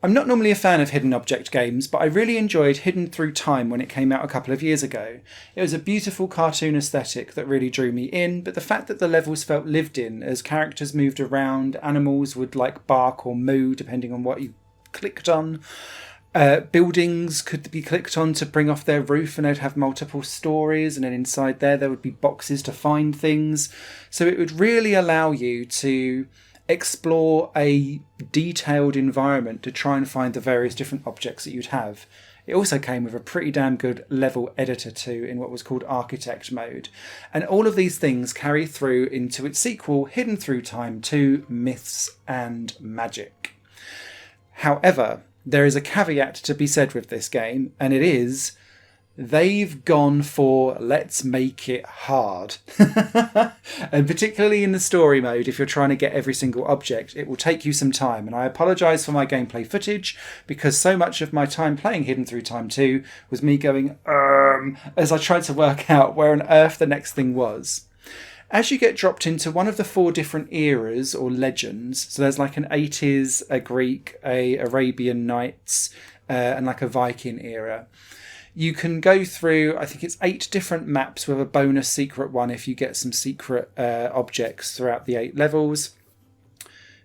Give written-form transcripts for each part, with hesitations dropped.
I'm not normally a fan of hidden object games, but I really enjoyed Hidden Through Time when it came out a couple of years ago. It was a beautiful cartoon aesthetic that really drew me in, but the fact that the levels felt lived in as characters moved around, animals would like bark or moo depending on what you clicked on. Buildings could be clicked on to bring off their roof and they'd have multiple stories, and then inside there would be boxes to find things. So it would really allow you to explore a detailed environment to try and find the various different objects that you'd have. It also came with a pretty damn good level editor too in what was called Architect mode. And all of these things carry through into its sequel, Hidden Through Time 2, Myths and Magic. However, there is a caveat to be said with this game, and it is they've gone for let's make it hard. And particularly in the story mode, if you're trying to get every single object, it will take you some time. And I apologise for my gameplay footage, because so much of my time playing Hidden Through Time 2 was me going, as I tried to work out where on earth the next thing was. As you get dropped into one of the 4 different eras or legends, so there's like an 80s, a Greek, a Arabian Nights, and like a Viking era, you can go through, I think it's 8 different maps with a bonus secret one if you get some secret objects throughout the 8 levels.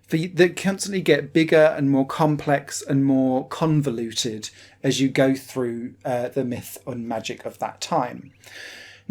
They constantly get bigger and more complex and more convoluted as you go through the myth and magic of that time.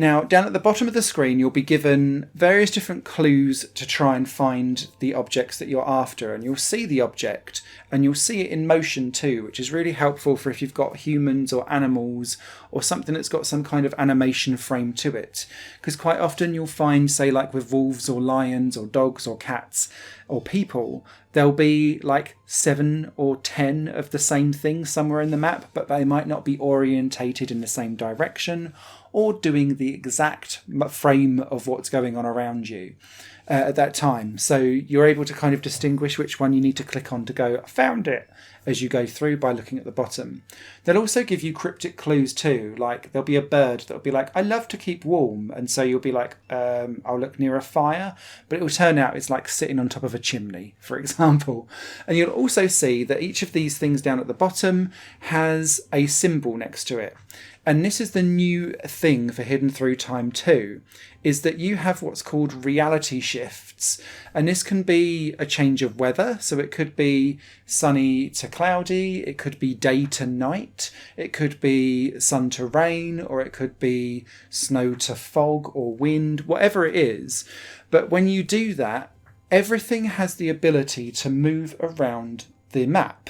Now, down at the bottom of the screen, you'll be given various different clues to try and find the objects that you're after. And you'll see the object, and you'll see it in motion too, which is really helpful for if you've got humans or animals or something that's got some kind of animation frame to it. Because quite often you'll find, say, like with wolves or lions or dogs or cats or people, there'll be like 7 or 10 of the same thing somewhere in the map, but they might not be orientated in the same direction or doing the exact frame of what's going on around you at that time. So you're able to kind of distinguish which one you need to click on to go, I found it, as you go through by looking at the bottom. They'll also give you cryptic clues too, like there'll be a bird that'll be like, I love to keep warm, and so you'll be like, I'll look near a fire, but it will turn out it's like sitting on top of a chimney, for example. And you'll also see that each of these things down at the bottom has a symbol next to it. And this is the new thing for Hidden Through Time 2, is that you have what's called reality shifts. And this can be a change of weather. So it could be sunny to cloudy, it could be day to night, it could be sun to rain, or it could be snow to fog or wind, whatever it is. But when you do that, everything has the ability to move around the map.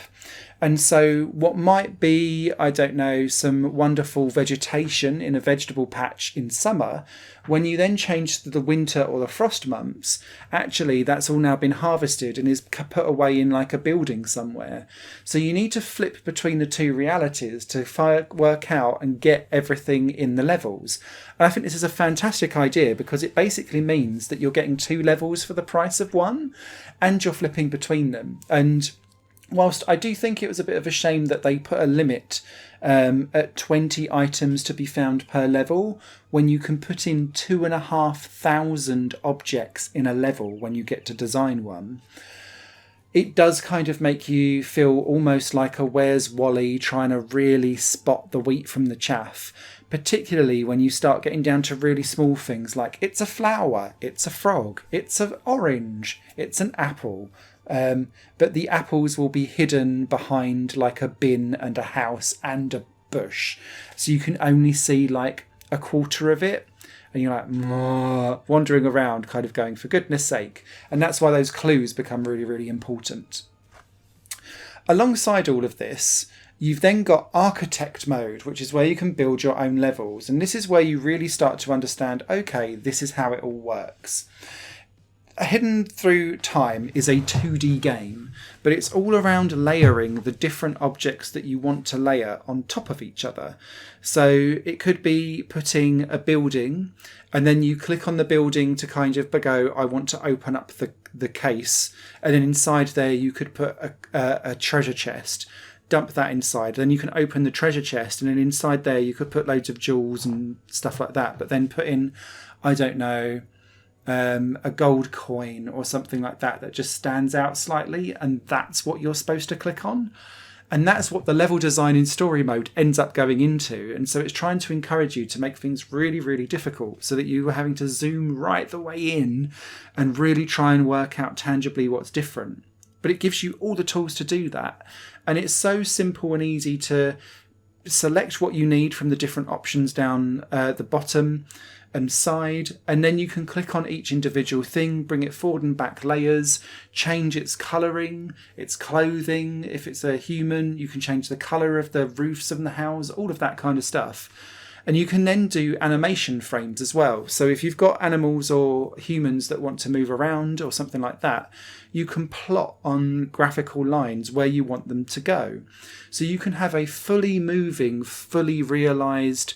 And so what might be, I don't know, some wonderful vegetation in a vegetable patch in summer, when you then change to the winter or the frost months, actually that's all now been harvested and is put away in like a building somewhere. So you need to flip between the 2 realities to work out and get everything in the levels. And I think this is a fantastic idea, because it basically means that you're getting 2 levels for the price of 1, and you're flipping between them. And whilst I do think it was a bit of a shame that they put a limit at 20 items to be found per level, when you can put in 2,500 objects in a level when you get to design one, it does kind of make you feel almost like a Where's Wally trying to really spot the wheat from the chaff, particularly when you start getting down to really small things like it's a flower, it's a frog, it's an orange, it's an apple. But the apples will be hidden behind like a bin and a house and a bush. So you can only see like a quarter of it. And you're like, wandering around kind of going, for goodness sake. And that's why those clues become really, really important. Alongside all of this, you've then got Architect mode, which is where you can build your own levels. And this is where you really start to understand, okay, this is how it all works. Hidden Through Time is a 2D game, but it's all around layering the different objects that you want to layer on top of each other. So it could be putting a building, and then you click on the building to kind of go, I want to open up the case, and then inside there you could put a treasure chest. Dump that inside, then you can open the treasure chest, and then inside there you could put loads of jewels and stuff like that, but then put in, I don't know, a gold coin or something like that that just stands out slightly, and that's what you're supposed to click on. And that's what the level design in story mode ends up going into. And so it's trying to encourage you to make things really, really difficult so that you are having to zoom right the way in and really try and work out tangibly what's different. But it gives you all the tools to do that. And it's so simple and easy to select what you need from the different options down the bottom and side, and then you can click on each individual thing, bring it forward and back layers, change its colouring, its clothing. If it's a human, you can change the colour of the roofs of the house, all of that kind of stuff. And you can then do animation frames as well. So if you've got animals or humans that want to move around or something like that, you can plot on graphical lines where you want them to go. So you can have a fully moving, fully realised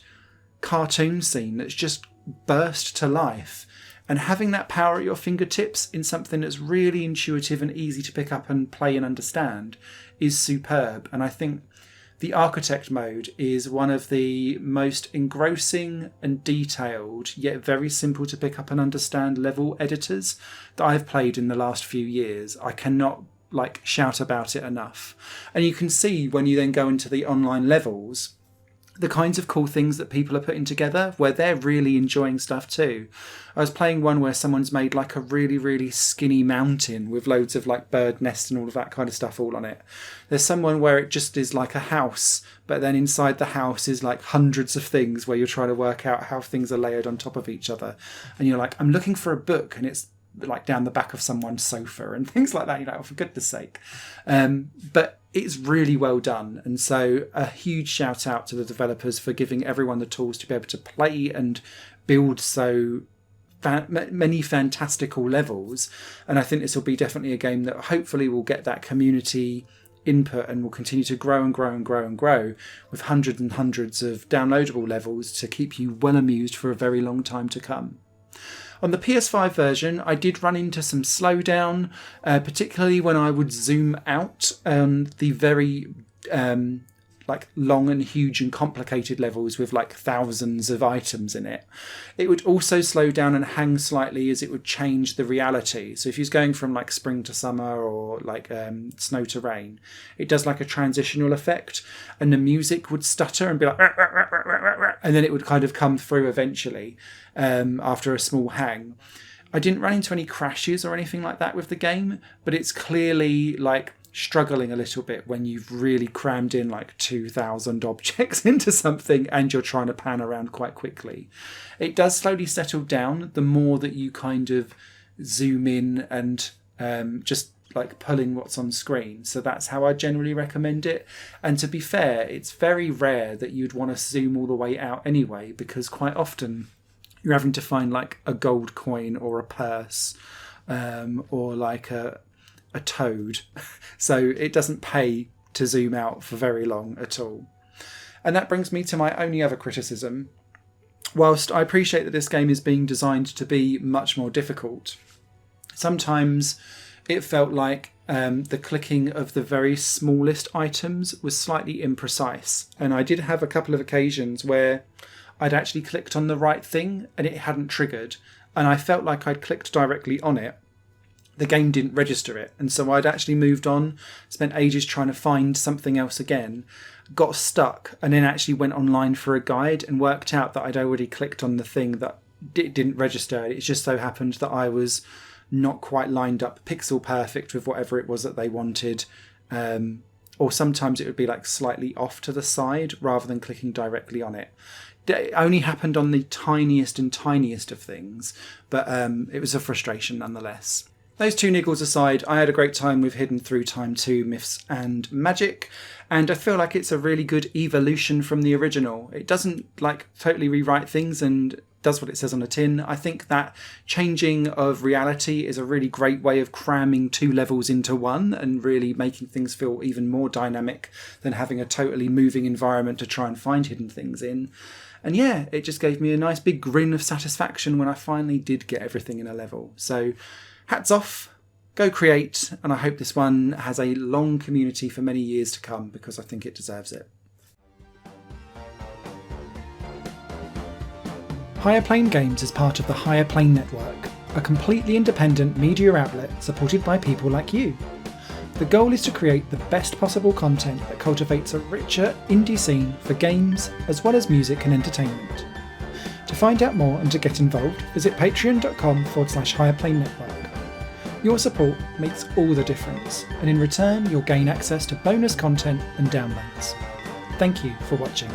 cartoon scene that's just burst to life, and having that power at your fingertips in something that's really intuitive and easy to pick up and play and understand is superb. And I think the architect mode is one of the most engrossing and detailed yet very simple to pick up and understand level editors that I've played in the last few years. I cannot shout about it enough. And you can see when you then go into the online levels the kinds of cool things that people are putting together where they're really enjoying stuff too. I was playing one where someone's made a really, really skinny mountain with loads of bird nests and all of that kind of stuff all on it. There's someone where it just is like a house, but then inside the house is hundreds of things where you're trying to work out how things are layered on top of each other. And you're like, I'm looking for a book, and it's down the back of someone's sofa and things like that. You're like, oh, for goodness sake. But it's really well done. And so a huge shout out to the developers for giving everyone the tools to be able to play and build so many fantastical levels. And I think this will be definitely a game that hopefully will get that community input and will continue to grow and grow and grow and grow with hundreds and hundreds of downloadable levels to keep you well amused for a very long time to come. On the PS5 version, I did run into some slowdown, particularly when I would zoom out the very long and huge and complicated levels with thousands of items in it. It would also slow down and hang slightly as it would change the reality. So if you're going from spring to summer or snow to rain, it does a transitional effect, and the music would stutter and be and then it would kind of come through eventually after a small hang. I didn't run into any crashes or anything like that with the game, but it's clearly struggling a little bit when you've really crammed in 2,000 objects into something and you're trying to pan around quite quickly. It does slowly settle down the more that you kind of zoom in and just pulling what's on screen. So that's how I generally recommend it. And to be fair, it's very rare that you'd want to zoom all the way out anyway, because quite often you're having to find a gold coin or a purse or a toad. So it doesn't pay to zoom out for very long at all. And that brings me to my only other criticism. Whilst I appreciate that this game is being designed to be much more difficult, sometimes it felt like the clicking of the very smallest items was slightly imprecise. And I did have a couple of occasions where I'd actually clicked on the right thing and it hadn't triggered. And I felt like I'd clicked directly on it. The game didn't register it. And so I'd actually moved on, spent ages trying to find something else again, got stuck, and then actually went online for a guide and worked out that I'd already clicked on the thing that didn't register. It just so happened that I was not quite lined up pixel perfect with whatever it was that they wanted. Or sometimes it would be slightly off to the side rather than clicking directly on it. It only happened on the tiniest and tiniest of things, but it was a frustration nonetheless. Those two niggles aside, I had a great time with Hidden Through Time 2 Myths and Magic, and I feel like it's a really good evolution from the original. It doesn't totally rewrite things and does what it says on the tin. I think that changing of reality is a really great way of cramming two levels into one and really making things feel even more dynamic than having a totally moving environment to try and find hidden things in. And yeah, it just gave me a nice big grin of satisfaction when I finally did get everything in a level. So hats off, go create, and I hope this one has a long community for many years to come because I think it deserves it. Higher Plane Games is part of the Higher Plane Network. a completely independent media outlet supported by people like you. The goal is to create the best possible content that cultivates a richer indie scene for games as well as music and entertainment. To find out more and to get involved, visit patreon.com/HigherPlaneNetwork. Your support makes all the difference, and in return you'll gain access to bonus content and downloads. Thank you for watching.